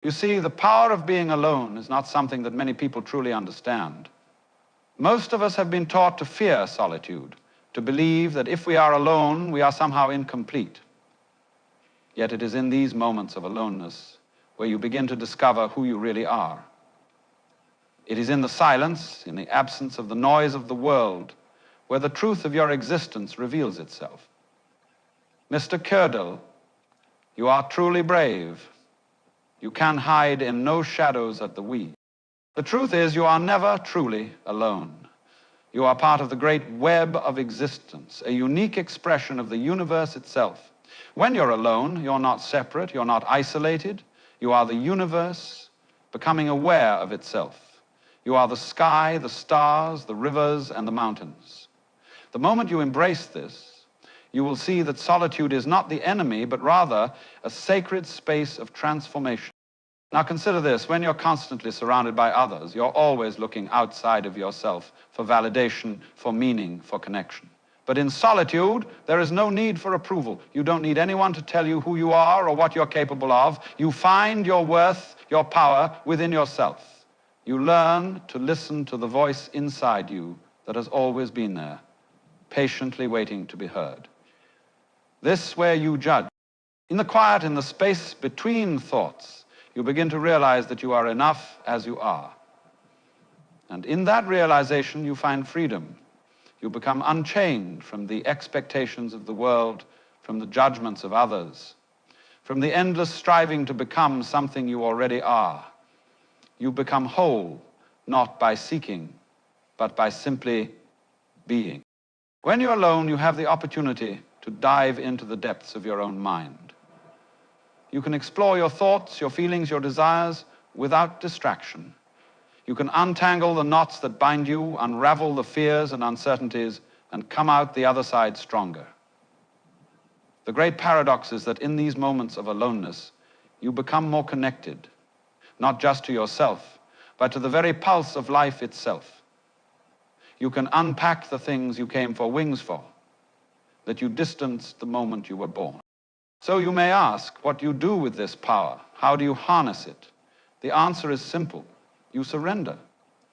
You see, the power of being alone is not something that many people truly understand. Most of us have been taught to fear solitude, to believe that if we are alone, we are somehow incomplete. Yet it is in these moments of aloneness where you begin to discover who you really are. It is in the silence, in the absence of the noise of the world, where the truth of your existence reveals itself. Mr. Kördel, you are truly brave. You can hide in no shadows at the weed. The truth is, you are never truly alone. You are part of the great web of existence, a unique expression of the universe itself. When you're alone, you're not separate, you're not isolated. You are the universe becoming aware of itself. You are the sky, the stars, the rivers, and the mountains. The moment you embrace this, you will see that solitude is not the enemy, but rather a sacred space of transformation. Now consider this, when you're constantly surrounded by others, you're always looking outside of yourself for validation, for meaning, for connection. But in solitude, there is no need for approval. You don't need anyone to tell you who you are or what you're capable of. You find your worth, your power within yourself. You learn to listen to the voice inside you that has always been there, patiently waiting to be heard. This where you judge. In the quiet, in the space between thoughts, you begin to realize that you are enough as you are. And in that realization, you find freedom. You become unchained from the expectations of the world, from the judgments of others, from the endless striving to become something you already are. You become whole, not by seeking, but by simply being. When you're alone, you have the opportunity to dive into the depths of your own mind. You can explore your thoughts, your feelings, your desires without distraction. You can untangle the knots that bind you, unravel the fears and uncertainties, and come out the other side stronger. The great paradox is that in these moments of aloneness, you become more connected, not just to yourself, but to the very pulse of life itself. You can unpack the things you came for wings for, that you distanced the moment you were born. So you may ask, what do you do with this power? How do you harness it? The answer is simple. You surrender.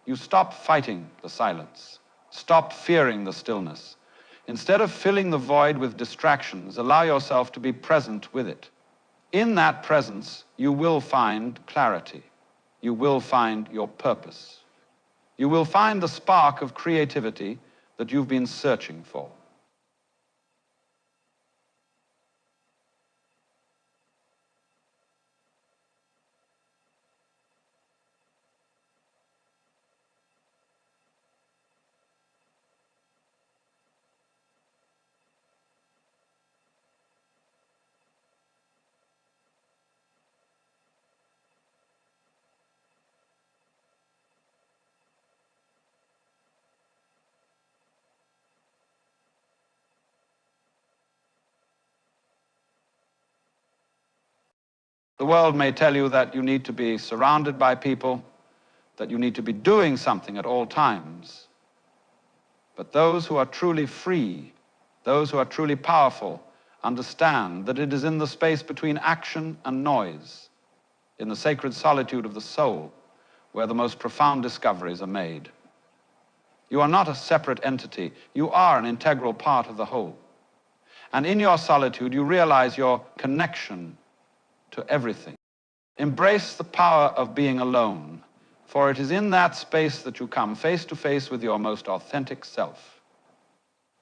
You stop fighting the silence. Stop fearing the stillness. Instead of filling the void with distractions, allow yourself to be present with it. In that presence, you will find clarity. You will find your purpose. You will find the spark of creativity that you've been searching for. The world may tell you that you need to be surrounded by people, that you need to be doing something at all times. But those who are truly free, those who are truly powerful, understand that it is in the space between action and noise, in the sacred solitude of the soul, where the most profound discoveries are made. You are not a separate entity. You are an integral part of the whole. And in your solitude, you realize your connection to everything. Embrace the power of being alone, for it is in that space that you come face to face with your most authentic self.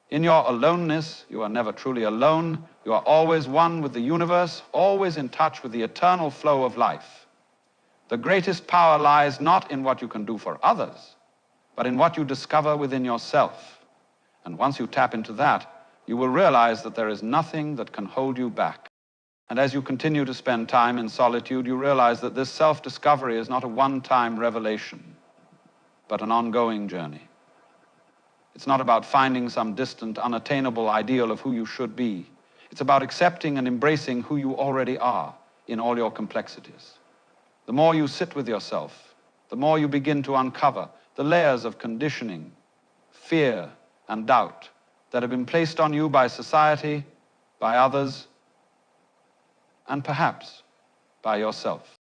In your aloneness, you are never truly alone. You are always one with the universe, always in touch with the eternal flow of life. The greatest power lies not in what you can do for others, but in what you discover within yourself. And once you tap into that, you will realize that there is nothing that can hold you back. And as you continue to spend time in solitude, you realize that this self-discovery is not a one-time revelation, but an ongoing journey. It's not about finding some distant, unattainable ideal of who you should be. It's about accepting and embracing who you already are in all your complexities. The more you sit with yourself, the more you begin to uncover the layers of conditioning, fear, and doubt that have been placed on you by society, by others, and perhaps by yourself.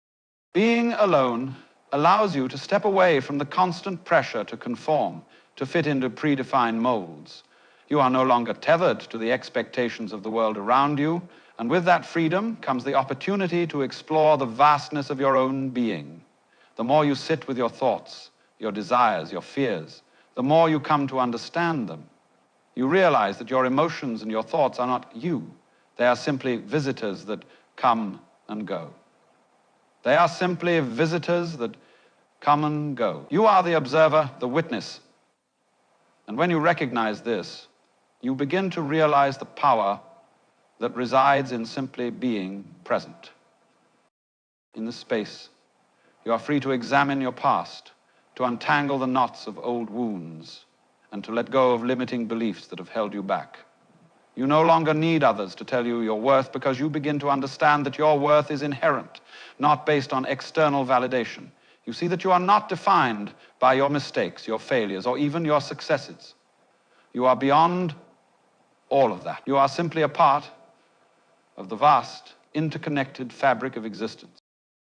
Being alone allows you to step away from the constant pressure to conform, to fit into predefined molds. You are no longer tethered to the expectations of the world around you, and with that freedom comes the opportunity to explore the vastness of your own being. The more you sit with your thoughts, your desires, your fears, the more you come to understand them. You realize that your emotions and your thoughts are not you. They are simply visitors that come and go. They are simply visitors that come and go. You are the observer, the witness. And when you recognize this, you begin to realize the power that resides in simply being present. In this space, you are free to examine your past, to untangle the knots of old wounds, and to let go of limiting beliefs that have held you back. You no longer need others to tell you your worth, because you begin to understand that your worth is inherent, not based on external validation. You see that you are not defined by your mistakes, your failures, or even your successes. You are beyond all of that. You are simply a part of the vast, interconnected fabric of existence.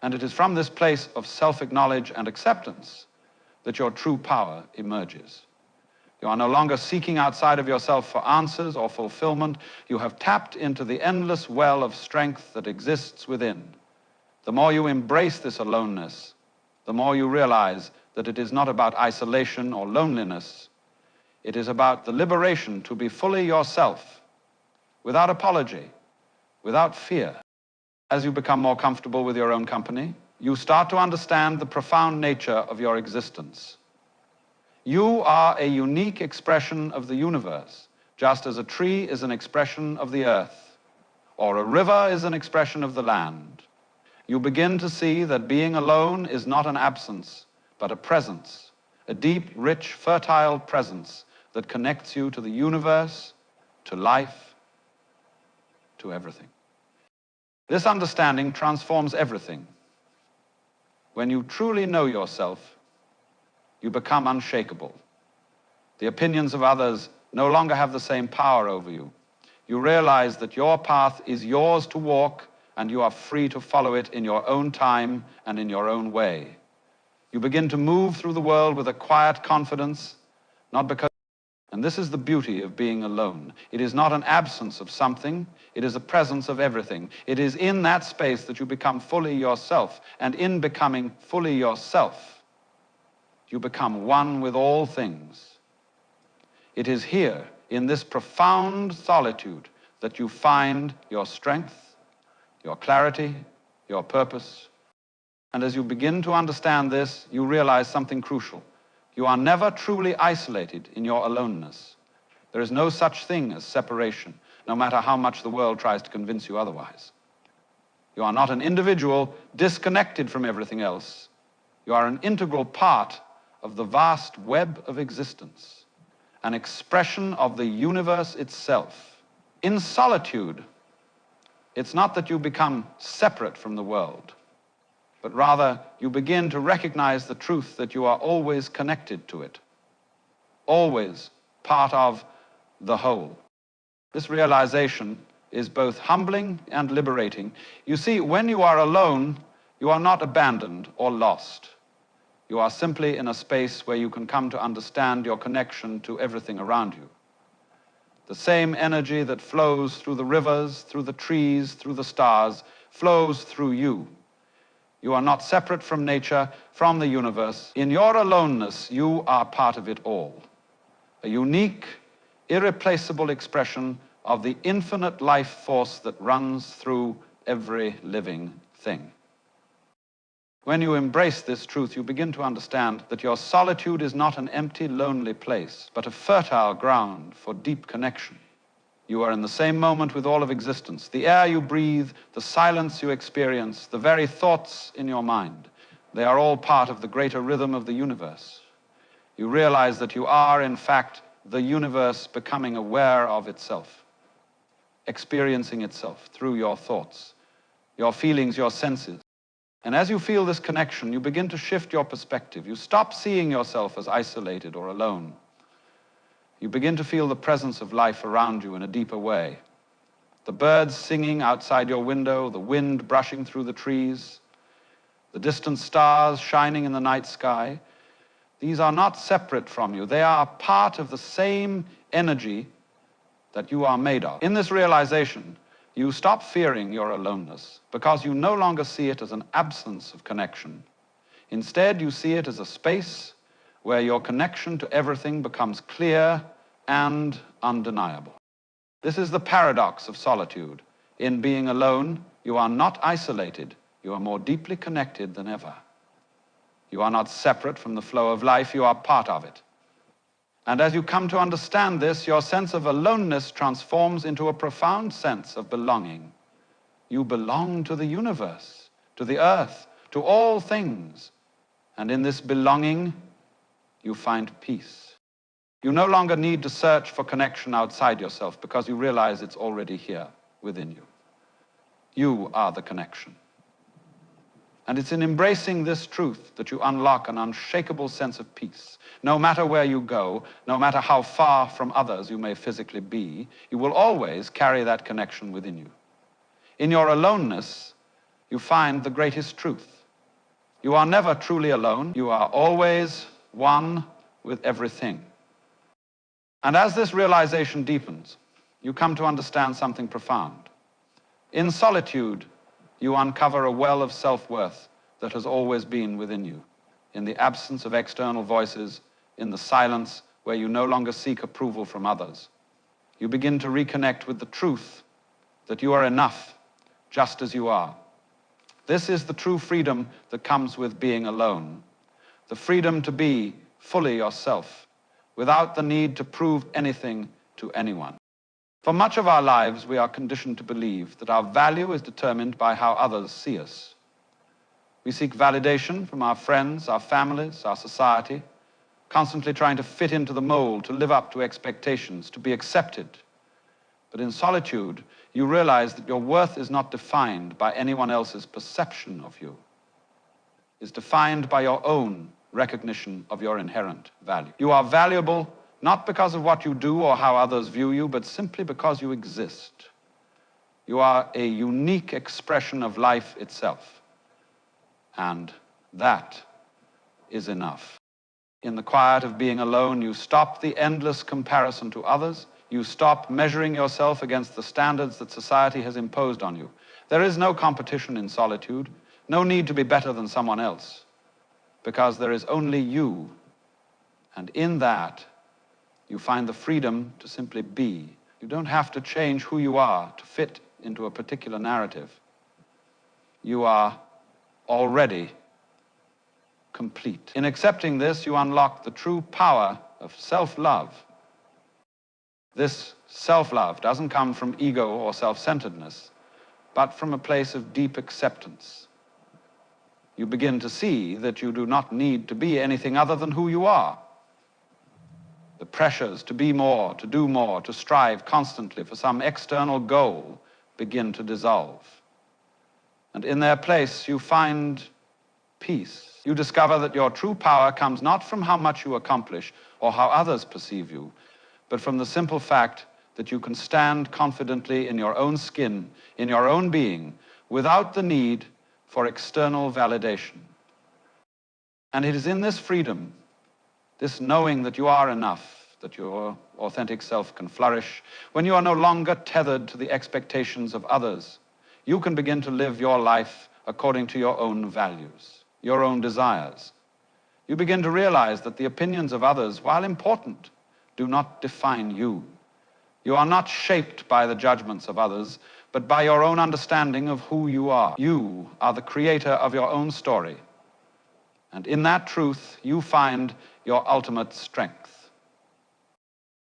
And it is from this place of self-acknowledge and acceptance that your true power emerges. You are no longer seeking outside of yourself for answers or fulfillment. You have tapped into the endless well of strength that exists within. The more you embrace this aloneness, the more you realize that it is not about isolation or loneliness. It is about the liberation to be fully yourself, without apology, without fear. As you become more comfortable with your own company, you start to understand the profound nature of your existence. You are a unique expression of the universe, just as a tree is an expression of the earth, or a river is an expression of the land. You begin to see that being alone is not an absence, but a presence, a deep, rich, fertile presence that connects you to the universe, to life, to everything. This understanding transforms everything. When you truly know yourself, you become unshakable. The opinions of others no longer have the same power over you. You realize that your path is yours to walk, and you are free to follow it in your own time and in your own way. You begin to move through the world with a quiet confidence, not because... And this is the beauty of being alone. It is not an absence of something, it is a presence of everything. It is in that space that you become fully yourself, and in becoming fully yourself, you become one with all things. It is here, in this profound solitude, that you find your strength, your clarity, your purpose. And as you begin to understand this, you realize something crucial. You are never truly isolated in your aloneness. There is no such thing as separation, no matter how much the world tries to convince you otherwise. You are not an individual disconnected from everything else. You are an integral part of the vast web of existence, an expression of the universe itself. In solitude, it's not that you become separate from the world, but rather you begin to recognize the truth that you are always connected to it, always part of the whole. This realization is both humbling and liberating. You see, when you are alone, you are not abandoned or lost. You are simply in a space where you can come to understand your connection to everything around you. The same energy that flows through the rivers, through the trees, through the stars, flows through you. You are not separate from nature, from the universe. In your aloneness, you are part of it all. A unique, irreplaceable expression of the infinite life force that runs through every living thing. When you embrace this truth, you begin to understand that your solitude is not an empty, lonely place, but a fertile ground for deep connection. You are in the same moment with all of existence. The air you breathe, the silence you experience, the very thoughts in your mind, they are all part of the greater rhythm of the universe. You realize that you are, in fact, the universe becoming aware of itself, experiencing itself through your thoughts, your feelings, your senses. And as you feel this connection, you begin to shift your perspective. You stop seeing yourself as isolated or alone. You begin to feel the presence of life around you in a deeper way. The birds singing outside your window, the wind brushing through the trees, the distant stars shining in the night sky, these are not separate from you. They are part of the same energy that you are made of. In this realization, you stop fearing your aloneness because you no longer see it as an absence of connection. Instead, you see it as a space where your connection to everything becomes clear and undeniable. This is the paradox of solitude. In being alone, you are not isolated. You are more deeply connected than ever. You are not separate from the flow of life. You are part of it. And as you come to understand this, your sense of aloneness transforms into a profound sense of belonging. You belong to the universe, to the earth, to all things. And in this belonging, you find peace. You no longer need to search for connection outside yourself because you realize it's already here within you. You are the connection. And it's in embracing this truth that you unlock an unshakable sense of peace. No matter where you go, no matter how far from others you may physically be, you will always carry that connection within you. In your aloneness, you find the greatest truth. You are never truly alone. You are always one with everything. And as this realization deepens, you come to understand something profound. In solitude, you uncover a well of self-worth that has always been within you. In the absence of external voices, in the silence where you no longer seek approval from others, you begin to reconnect with the truth that you are enough just as you are. This is the true freedom that comes with being alone. The freedom to be fully yourself, without the need to prove anything to anyone. For much of our lives, we are conditioned to believe that our value is determined by how others see us. We seek validation from our friends, our families, our society, constantly trying to fit into the mold, to live up to expectations, to be accepted. But in solitude, you realize that your worth is not defined by anyone else's perception of you. It's defined by your own recognition of your inherent value. You are valuable not because of what you do or how others view you, but simply because you exist. You are a unique expression of life itself. And that is enough. In the quiet of being alone, you stop the endless comparison to others. You stop measuring yourself against the standards that society has imposed on you. There is no competition in solitude, no need to be better than someone else, because there is only you. And in that, you find the freedom to simply be. You don't have to change who you are to fit into a particular narrative. You are already complete. In accepting this, you unlock the true power of self-love. This self-love doesn't come from ego or self-centeredness, but from a place of deep acceptance. You begin to see that you do not need to be anything other than who you are. The pressures to be more, to do more, to strive constantly for some external goal begin to dissolve. And in their place, you find peace. You discover that your true power comes not from how much you accomplish or how others perceive you, but from the simple fact that you can stand confidently in your own skin, in your own being, without the need for external validation. And it is in this freedom, this knowing that you are enough, that your authentic self can flourish, when you are no longer tethered to the expectations of others, you can begin to live your life according to your own values, your own desires. You begin to realize that the opinions of others, while important, do not define you. You are not shaped by the judgments of others, but by your own understanding of who you are. You are the creator of your own story. And in that truth, you find your ultimate strength.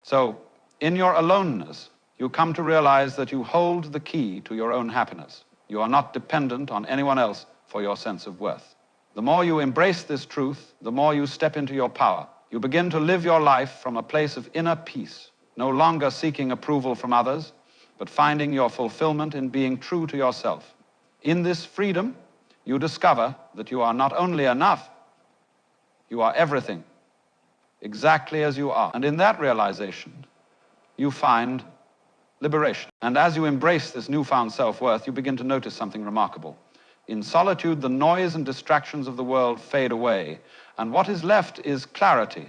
So, in your aloneness, you come to realize that you hold the key to your own happiness. You are not dependent on anyone else for your sense of worth. The more you embrace this truth, the more you step into your power. You begin to live your life from a place of inner peace, no longer seeking approval from others, but finding your fulfillment in being true to yourself. In this freedom, you discover that you are not only enough, you are everything, exactly as you are. And in that realization, you find liberation. And as you embrace this newfound self-worth, you begin to notice something remarkable. In solitude, the noise and distractions of the world fade away, and what is left is clarity.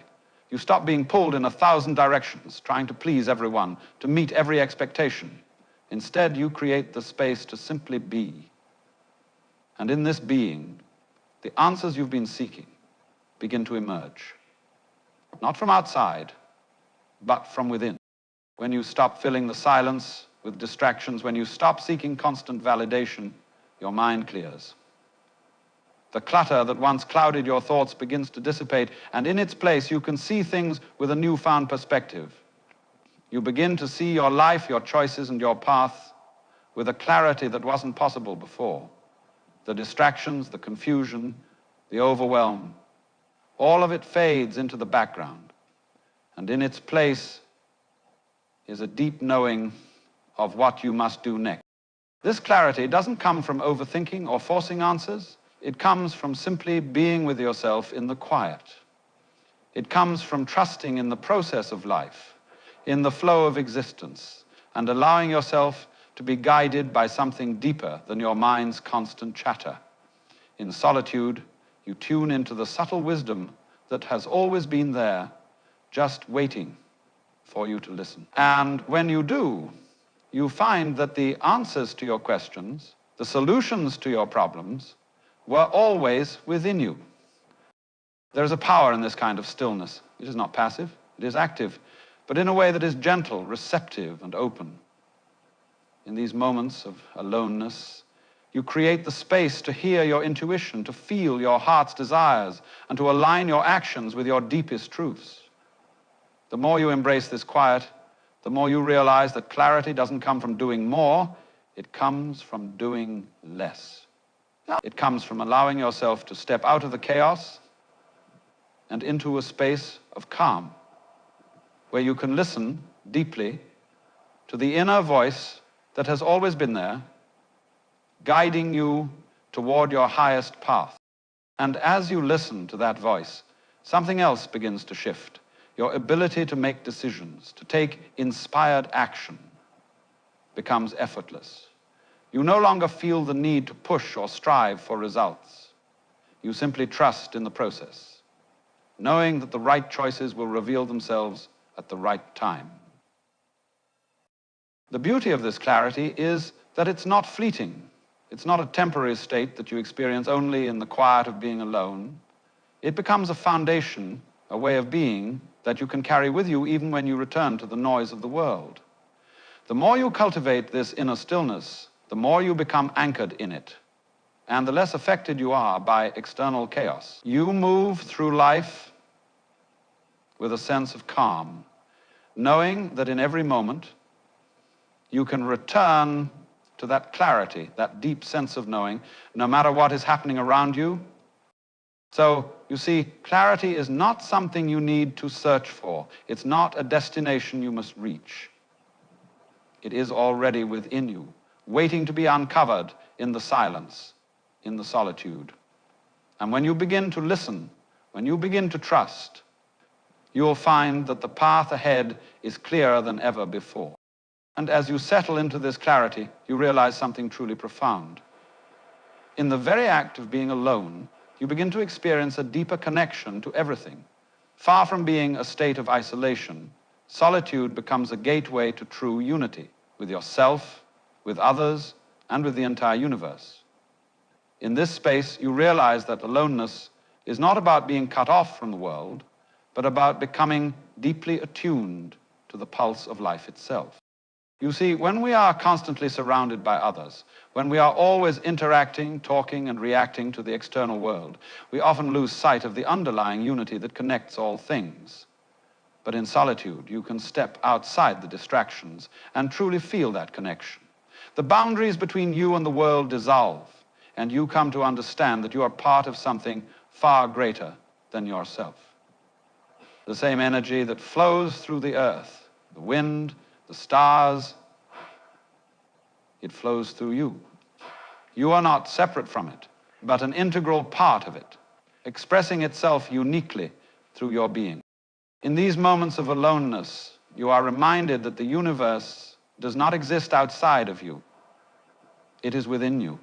You stop being pulled in 1,000 directions, trying to please everyone, to meet every expectation. Instead, you create the space to simply be. And in this being, the answers you've been seeking begin to emerge. Not from outside, but from within. When you stop filling the silence with distractions, when you stop seeking constant validation, your mind clears. The clutter that once clouded your thoughts begins to dissipate, and in its place you can see things with a newfound perspective. You begin to see your life, your choices, and your path with a clarity that wasn't possible before. The distractions, the confusion, the overwhelm, all of it fades into the background, and in its place is a deep knowing of what you must do next. This clarity doesn't come from overthinking or forcing answers. It comes from simply being with yourself in the quiet. It comes from trusting in the process of life, in the flow of existence, and allowing yourself to be guided by something deeper than your mind's constant chatter. In solitude, you tune into the subtle wisdom that has always been there, just waiting for you to listen. And when you do, you find that the answers to your questions, the solutions to your problems, were always within you. There is a power in this kind of stillness. It is not passive, it is active, but in a way that is gentle, receptive, and open. In these moments of aloneness, you create the space to hear your intuition, to feel your heart's desires, and to align your actions with your deepest truths. The more you embrace this quiet, the more you realize that clarity doesn't come from doing more, it comes from doing less. It comes from allowing yourself to step out of the chaos and into a space of calm, where you can listen deeply to the inner voice that has always been there, guiding you toward your highest path. And as you listen to that voice, something else begins to shift. Your ability to make decisions, to take inspired action, becomes effortless. You no longer feel the need to push or strive for results. You simply trust in the process, knowing that the right choices will reveal themselves at the right time. The beauty of this clarity is that it's not fleeting. It's not a temporary state that you experience only in the quiet of being alone. It becomes a foundation, a way of being that you can carry with you even when you return to the noise of the world. The more you cultivate this inner stillness, the more you become anchored in it, and the less affected you are by external chaos. You move through life with a sense of calm, knowing that in every moment you can return to that clarity, that deep sense of knowing, no matter what is happening around you. So, you see, clarity is not something you need to search for. It's not a destination you must reach. It is already within you, waiting to be uncovered in the silence, in the solitude. And when you begin to listen, when you begin to trust, you'll find that the path ahead is clearer than ever before. And as you settle into this clarity, you realize something truly profound. In the very act of being alone, you begin to experience a deeper connection to everything. Far from being a state of isolation, solitude becomes a gateway to true unity with yourself, with others, and with the entire universe. In this space, you realize that aloneness is not about being cut off from the world, but about becoming deeply attuned to the pulse of life itself. You see, when we are constantly surrounded by others, when we are always interacting, talking, and reacting to the external world, we often lose sight of the underlying unity that connects all things. But in solitude, you can step outside the distractions and truly feel that connection. The boundaries between you and the world dissolve, and you come to understand that you are part of something far greater than yourself. The same energy that flows through the earth, the wind, the stars, it flows through you. You are not separate from it, but an integral part of it, expressing itself uniquely through your being. In these moments of aloneness, you are reminded that the universe does not exist outside of you. It is within you.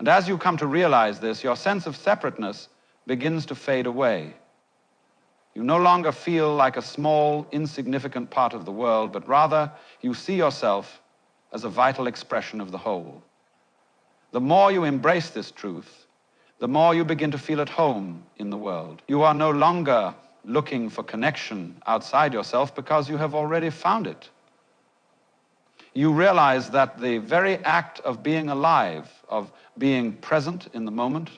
And as you come to realize this, your sense of separateness begins to fade away. You no longer feel like a small, insignificant part of the world, but rather you see yourself as a vital expression of the whole. The more you embrace this truth, the more you begin to feel at home in the world. You are no longer looking for connection outside yourself because you have already found it. You realize that the very act of being alive, of being present in the moment,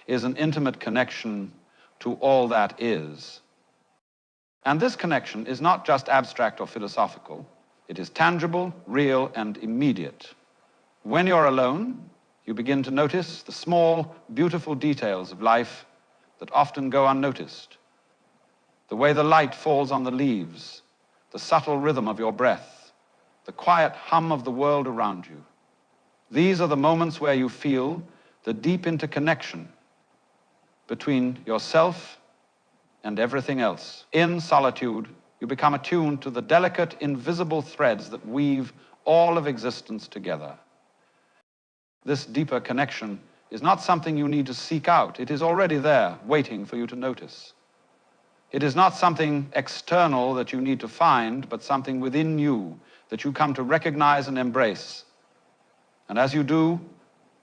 is an intimate connection to all that is. And this connection is not just abstract or philosophical. It is tangible, real, and immediate. When you're alone, you begin to notice the small, beautiful details of life that often go unnoticed. The way the light falls on the leaves, the subtle rhythm of your breath, the quiet hum of the world around you. These are the moments where you feel the deep interconnection between yourself and everything else. In solitude, you become attuned to the delicate, invisible threads that weave all of existence together. This deeper connection is not something you need to seek out. It is already there, waiting for you to notice. It is not something external that you need to find, but something within you that you come to recognize and embrace. And as you do,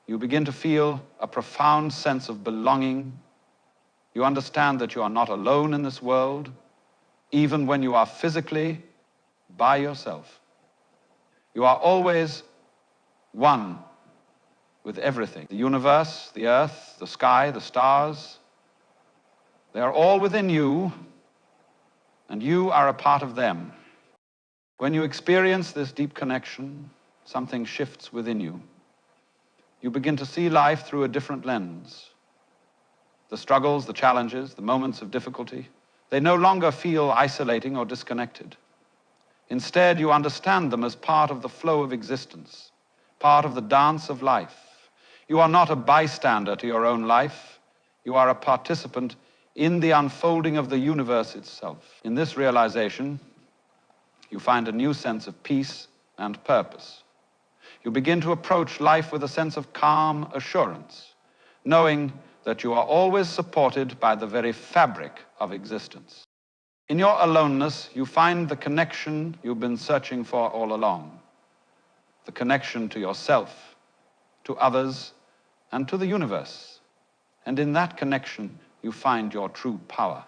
you begin to feel a profound sense of belonging. You understand that you are not alone in this world, even when you are physically by yourself. You are always one with everything. The universe, the earth, the sky, the stars, they are all within you, and you are a part of them. When you experience this deep connection, something shifts within you. You begin to see life through a different lens. The struggles, the challenges, the moments of difficulty, they no longer feel isolating or disconnected. Instead, you understand them as part of the flow of existence, part of the dance of life. You are not a bystander to your own life. You are a participant in the unfolding of the universe itself. In this realization, you find a new sense of peace and purpose. You begin to approach life with a sense of calm assurance, knowing that you are always supported by the very fabric of existence. In your aloneness, you find the connection you've been searching for all along, the connection to yourself, to others, and to the universe. And in that connection, you find your true power.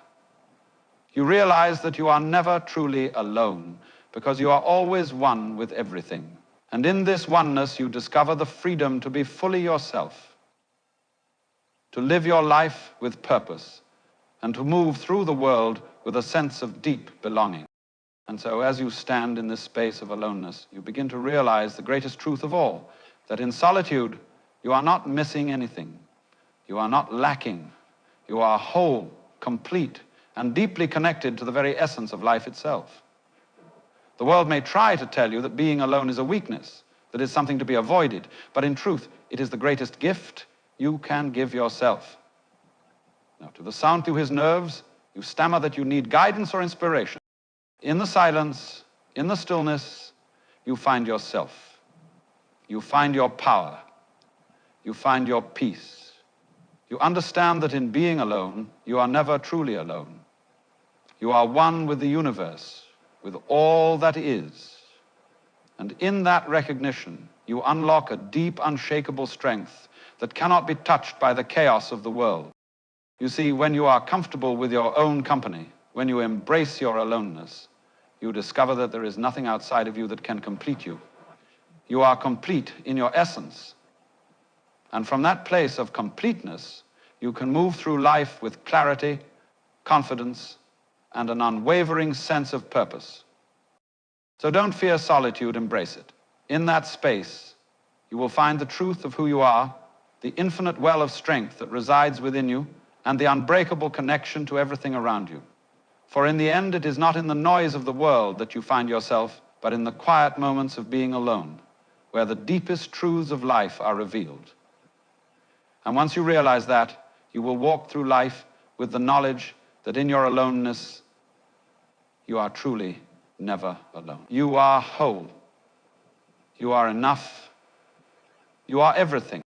You realize that you are never truly alone because you are always one with everything. And in this oneness, you discover the freedom to be fully yourself, to live your life with purpose, and to move through the world with a sense of deep belonging. And so as you stand in this space of aloneness, you begin to realize the greatest truth of all, that in solitude, you are not missing anything. You are not lacking. You are whole, complete, and deeply connected to the very essence of life itself. The world may try to tell you that being alone is a weakness, that is something to be avoided, but in truth, it is the greatest gift you can give yourself. Now, to the sound through his nerves, you stammer that you need guidance or inspiration. In the silence, in the stillness, you find yourself. You find your power. You find your peace. You understand that in being alone, you are never truly alone. You are one with the universe, with all that is. And in that recognition, you unlock a deep, unshakable strength that cannot be touched by the chaos of the world. You see, when you are comfortable with your own company, when you embrace your aloneness, you discover that there is nothing outside of you that can complete you. You are complete in your essence. And from that place of completeness, you can move through life with clarity, confidence, and an unwavering sense of purpose. So don't fear solitude, embrace it. In that space, you will find the truth of who you are, the infinite well of strength that resides within you, and the unbreakable connection to everything around you. For in the end, it is not in the noise of the world that you find yourself, but in the quiet moments of being alone, where the deepest truths of life are revealed. And once you realize that, you will walk through life with the knowledge that in your aloneness, you are truly never alone. You are whole. You are enough. You are everything.